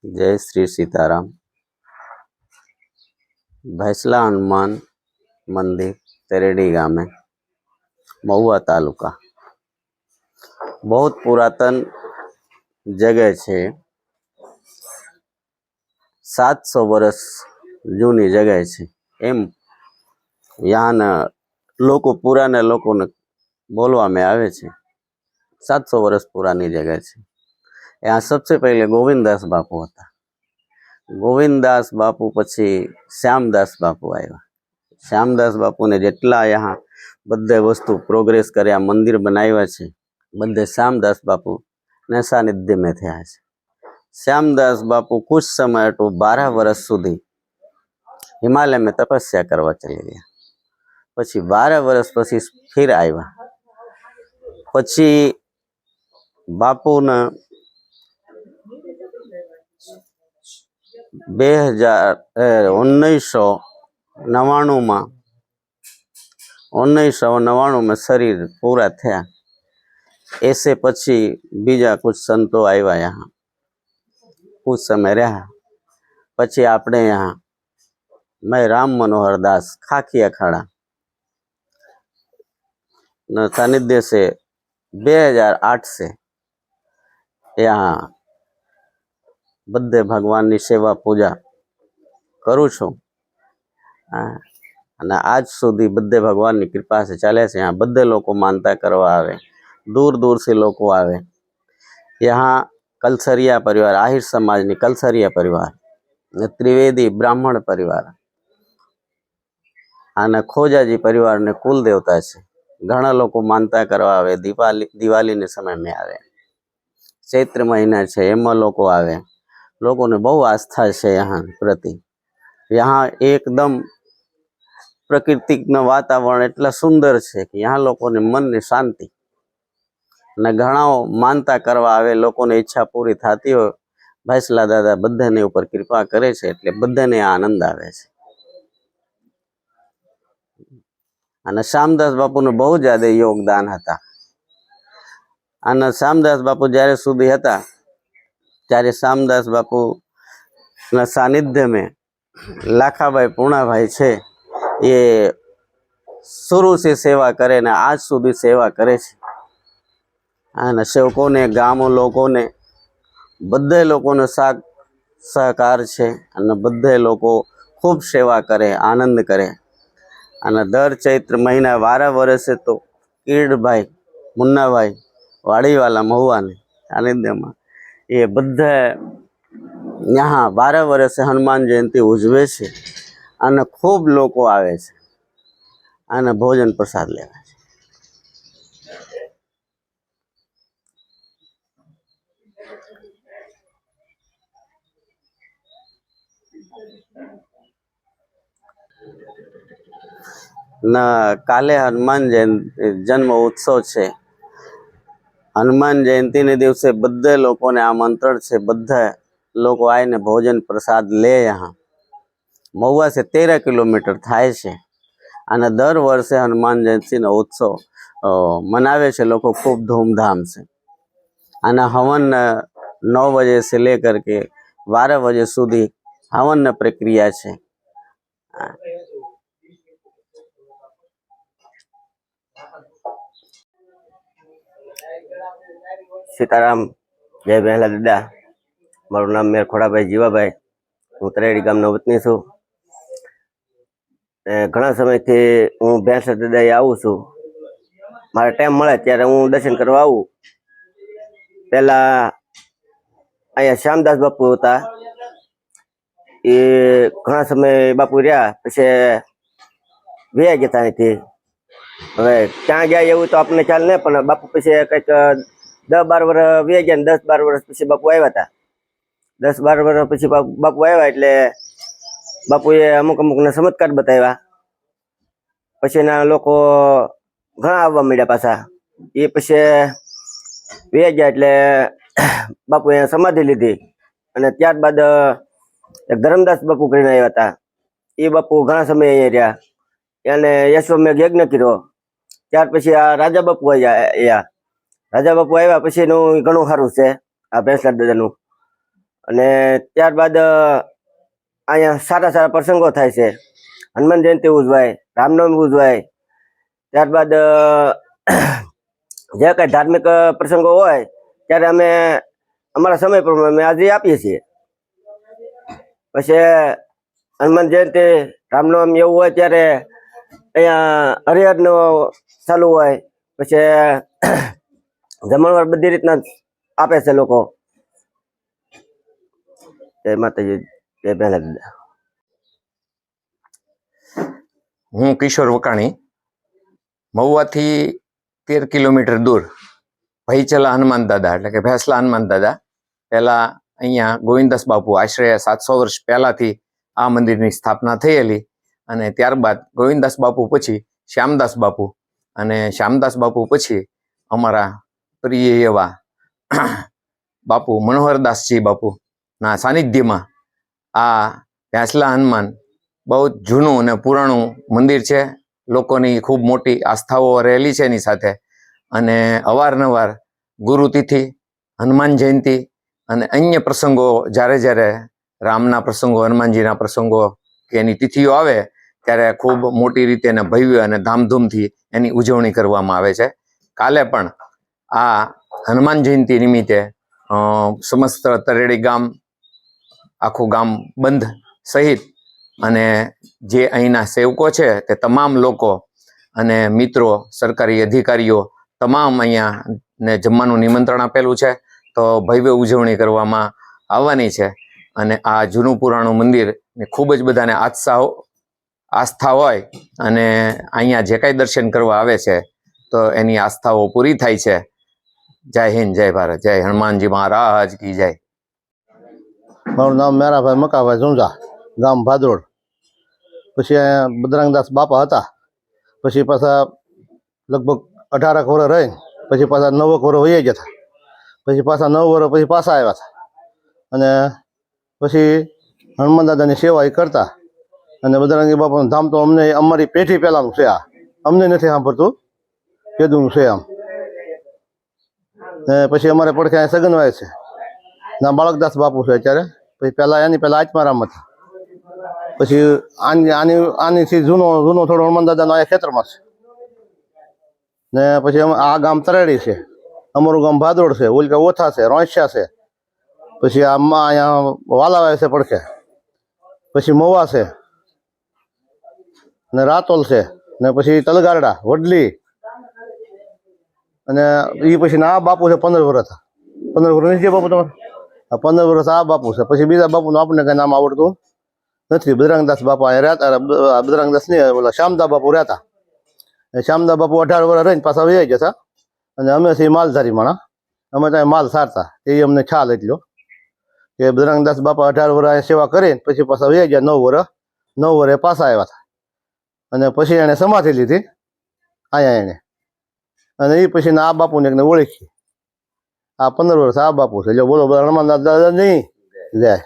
जय श्री सीताराम। भैसला हनुमान मंदिर तेरेडी गामे महुआ तालुका बहुत पुरातन जगह छे। 700 वर्ष जूनी जगह छे। एम यहाँ लोको पुराना लोको ने बोलवा में आवे छे। 700 वर्ष पुरानी जगह छे। यहाँ सबसे पहले गोविंददास बापू था। गोविंददास बापू पछी श्यामदास बापू आया। श्यामदास बापू ने जेटला यहाँ बधे वस्तु प्रोग्रेस कर्या मंदिर बनाव्या छे बधे श्यामदास बापू ने सानिध्य में थया छे। श्यामदास बापू कुछ समय तो 12 वर्ष सुधी हिमालय में तपस्या करवा चली गया। पछी 12 वर्ष पछी फिर आया। पछी बापू ने 1999 में शरीर पूरा थया। ऐसे पछी बीजा कुछ संतो आया यहाँ, कुछ समय रहा। पछी आपने यहाँ मैं राम मनोहर दास खाकी अखाड़ा न सानिध्य से 2008 से यहाँ बधे भगवान की सेवा पूजा करूँ छूँ। आज सुधी बधे भगवान की कृपा से चाले से। यहाँ बधे लोग मानता करवा आवे, दूर दूर से लोग आवे। यहाँ कलसरिया परिवार, आहिर समाज ने कलसरिया परिवार, त्रिवेदी ब्राह्मण परिवार અને खोजाजी परिवार ने कुल देवता है। घना लोग मानता करवा आवे। दिवाली ने समय में आवे। चैत्र महीना है एम लोग आवे। लोगों ने बहु आस्था है यहाँ प्रति। यहाँ एकदम प्राकृतिक न वातावरण एटला सुंदर है कि यहाँ लोगों ने मन ने शांति ने घणा मानता करवा आवे। लोगों ने इच्छा पूरी थाती हो। भैसला दादा बधे ने ऊपर कृपा करे छे એટલે બધાને આનંદ આવે છે। અને શ્યામદાસ બાપુનું બહુ જ્યાદા યોગદાન હતા। અને શ્યામદાસ બાપુ જ્યારે સુધી હતા ત્યારે શ્યામદાસ બાપુ ના સાનિધ્ય में લાખાભાઈ પૂર્ણાભાઈ છે એ शुरू से सेवा करे ने आज सुधी सेवा करे छे। અને સેવકોને ગામ લોકોને બધે લોકોનો સાથ સહકાર છે અને બધે લોકો ખૂબ સેવા કરે, આનંદ કરે। અને દર ચૈત્ર મહિના 12 વર્ષે તો કીરણભાઈ મુન્નાભાઈ વાડીવાલા મहुआને સાનિધ્યમાં એ બધા यहाँ 12 વર્ષે હનુમાન જયંતિ ઉજવે છે અને ખૂબ લોકો આવે છે અને ભોજન પ્રસાદ લેવા છે। ना काले हनुमान जयंती जन्म उत्सव है। हनुमान जयंती ने दिवसे बधे लोगों ने आमंत्रण से बधे लोग आए ने भोजन प्रसाद ले। यहाँ महुआ से 13 किलोमीटर थाय छे અને દર વર્ષે હનુમાન જયંતીનો ઉત્સવ મનાવે છે લોકો ખૂબ ધૂમધામ से। અને હવન 9 बजे से लेकर के 12 बजे સુધી हवन प्रक्रिया है। सीताराम। जय बहला दादा। मारू नाम मेर खोड़ाभाई जीवाभाई। हूँ तरेडी गामनो वतनी छूं। घणा समय थी हूँ भैंसला दादा आऊँ छूं। मारे टाइम मळे त्यारे हूँ दर्शन करवा आऊँ। पहला अहींया श्यामदास बापू हता ए घणा समय बापू रह्या पछी वया गया था अहींथी। हवे क्यां गया एवुं तो आपने ख्याल नहीं, पण बापू पछी कंईक 10-12 वर्ष वया गया। 10-12 वर्ष पछी बापू आव्या था। 10-12 वर्ष पछी बापू आव्या એટલે બાપુએ અમુક ને ચમત્કાર બતાવ્યા। પછીના લોકો ઘણા આવવા મળ્યા પાછા। એ પછી વયા ગયા એટલે બાપુએ સમાધિ લીધી અને ત્યારબાદ એક ધર્મદાસ બાપુ કરીને આવ્યા હતા। એ બાપુ ઘણા સમય અહીંયા રહ્યા। એને યશોમેઘ યજ્ઞ કર્યો। ત્યાર પછી આ રાજા બાપુ આવ્યા। રાજા બાપુ આવ્યા પછીનું ઘણું સારું છે આ ભેંસલા દાદાનું। અને ત્યારબાદ અહીંયા સારા સારા પ્રસંગો થાય છે. હનુમાન જયંતિ ઉજવાય, રામનવમી ઉજવાય. ત્યારબાદ જે કંઈ ધાર્મિક પ્રસંગો હોય ત્યારે અમે અમારા સમય પ્રમાણે હાજરી આપીએ છીએ. પછી હનુમાન જયંતિ, રામનવમી એવું હોય ત્યારે અહીંયા હરિહરનો ચાલુ હોય. પછી જમણવાર બધી રીતના આપે છે લોકો. જય માતાજી, જય ભેલા દાદા. હું કિશોર વકાણી, મહુવાથી 13 કિલોમીટર દૂર ભૈચલા હનુમાન દાદા એટલે કે ભેંસલા હનુમાન દાદા પહેલા અહીંયા ગોવિંદદાસ બાપુ આશરે 700 વર્ષ પહેલાથી આ મંદિરની સ્થાપના થયેલી. અને ત્યારબાદ ગોવિંદદાસ બાપુ પછી શ્યામદાસ બાપુ, અને શ્યામદાસ બાપુ પછી અમારા પ્રિય એવા બાપુ મનોહરદાસજી બાપુના સાનિધ્યમાં આ ભેંસલા હનુમાન બહુ જ જૂનું અને પુરાણું મંદિર છે. લોકોની ખૂબ મોટી આસ્થાઓ રહેલી છે એની સાથે. અને અવારનવાર ગુરુતિથિ, હનુમાન જયંતિ અને અન્ય પ્રસંગો, જ્યારે જ્યારે રામના પ્રસંગો, હનુમાનજીના પ્રસંગો કે એની તિથિઓ આવે ત્યારે ખૂબ મોટી રીતે અને ભવ્ય અને ધામધૂમથી એની ઉજવણી કરવામાં આવે છે. કાલે પણ આ હનુમાન જયંતિ નિમિત્તે સમસ્ત તરેડી ગામ, આખું ગામ બંધ સહિત અને જે અહીંના સેવકો છે તે તમામ લોકો અને મિત્રો, સરકારી અધિકારીઓ તમામ અહીંયા ને જમવાનું નિમંત્રણ આપેલું છે. તો ભવ્ય ઉજવણી કરવામાં આવવાની છે. અને આ જૂનું પુરાણું મંદિર ખૂબ જ બધાને આસ્થા હોય અને અહીંયા જે કાંઈ દર્શન કરવા આવે છે તો એની આસ્થાઓ પૂરી થાય છે. જય હિન્દ, જય ભારત, જય હનુમાનજી મહારાજ કી જય. મારું નામ મેરાભાઈ મકાભાઈ ઝુંઝા, ગામ ભાદરોડ. પછી અહીંયા બજરંગદાસ બાપા હતા. પછી પાછા લગભગ 18 વર્ષ રહીને પછી પાછા 9 વર્ષ વહી ગયા હતા. પછી પાછા 9 વર્ષ પછી પાછા આવ્યા હતા. અને પછી હનુમાન દાદાની સેવા એ કરતા. અને બજરંગી બાપાનું ધામ તો અમને અમારી પેઢી પહેલાંનું છે. આ અમને નથી સાંભળતું, કીધું છે આમ. ને પછી અમારે પડખે અહીંયા સગનવાય છે ના બાળકદાસ બાપુ છે અત્યારે. પછી પહેલાં એની પહેલાં આત્મારામ હતા. પછી આનીથી જૂનો થોડો હનુમાન દાદાનો અહીંયા ખેતરમાં છે. ને પછી આ ગામ તરેડી છે, અમારું ગામ ભાદરોડ છે, ઓલકા ઓથા છે, રોંછા છે. પછી આમાં અહીંયા વાલાવાય છે પડખે. પછી મવા છે ને રાતોલ છે ને પછી તલગારડા, વડલી. અને એ પછી આ બાપુ છે 15 વર્ષ હતા. 15 વર્ષ નથી બાપુ તમારે? 15 વર્ષ આ બાપુ છે. પછી બીજા બાપુનું આપણને કઈ નામ આવડતું નથી. બજરંગદાસ બાપા અહીંયા રહેતા. બજરંગદાસ નહીં, ઓલા શ્યામદા બાપુ રહેતા. શ્યામદા બાપુ 18 વર્ષ રહીને પાછા વહી ગયા હતા. અને અમે છીએ માલધારી માણા, અમે ત્યાં માલ સારતા. એ અમને ખ્યાલ એટલો કે બજરંગદાસ બાપા 18 વર્ષ અહીંયા સેવા કરીને પછી પાછા વહી ગયા. 9 વર્ષે પાછા આવ્યા હતા. અને પછી એણે સમાધિ લીધી અહીંયા એને. અને એ પછી આ બાપુને એકને ઓળખી. આ 15 વર્ષ આ બાપુ છે. એટલે બોલો હનુમાન દાદા નહીં જાય.